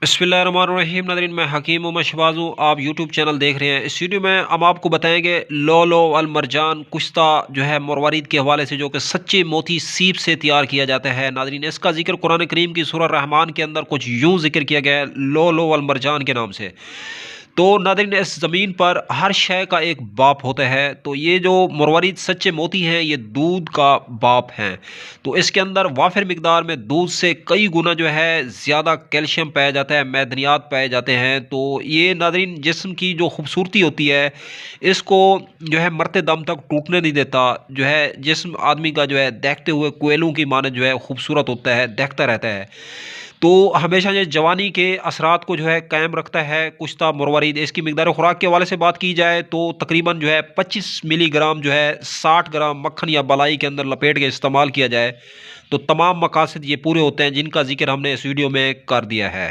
बिस्मिल्लाहिर्रहमानिर्रहीम। नाज़रीन, मैं हकीम उमर शहबाज हूँ। आप यूट्यूब चैनल देख रहे हैं। इस वीडियो में हम आपको बताएंगे लौलो अल मरजान कुश्ता जो है मरवारीद के हवाले से, जो कि सच्चे मोती सीप से तैयार किया जाता है। नाज़रीन, इसका जिक्र कुरान करीम की सूरह रहमान के अंदर कुछ यूँ जिक्र किया गया है, लौलो अल मरजान के नाम से। तो नाज़रीन, इस ज़मीन पर हर शय का एक बाप होता है। तो ये जो मरवारीद सच्चे मोती हैं, ये दूध का बाप हैं। तो इसके अंदर वाफिर मिकदार में दूध से कई गुना जो है ज़्यादा कैल्शियम पाया जाता है, मैदनियात पाए जाते हैं। तो ये नाज़रीन जिस्म की जो खूबसूरती होती है, इसको जो है मरते दम तक टूटने नहीं देता। जो है जिस्म आदमी का जो है देखते हुए कोयलों की मानद जो है खूबसूरत होता है, देखता रहता है। तो हमेशा ये जवानी के असरात को जो है कायम रखता है कुश्ता मरवारीद। इसकी मिकदार खुराक के हवाले से बात की जाए तो तकरीबन जो है 25 मिलीग्राम जो है 60 ग्राम मक्खन या बलाई के अंदर लपेट के इस्तेमाल किया जाए तो तमाम मकासद ये पूरे होते हैं जिनका जिक्र हमने इस वीडियो में कर दिया है।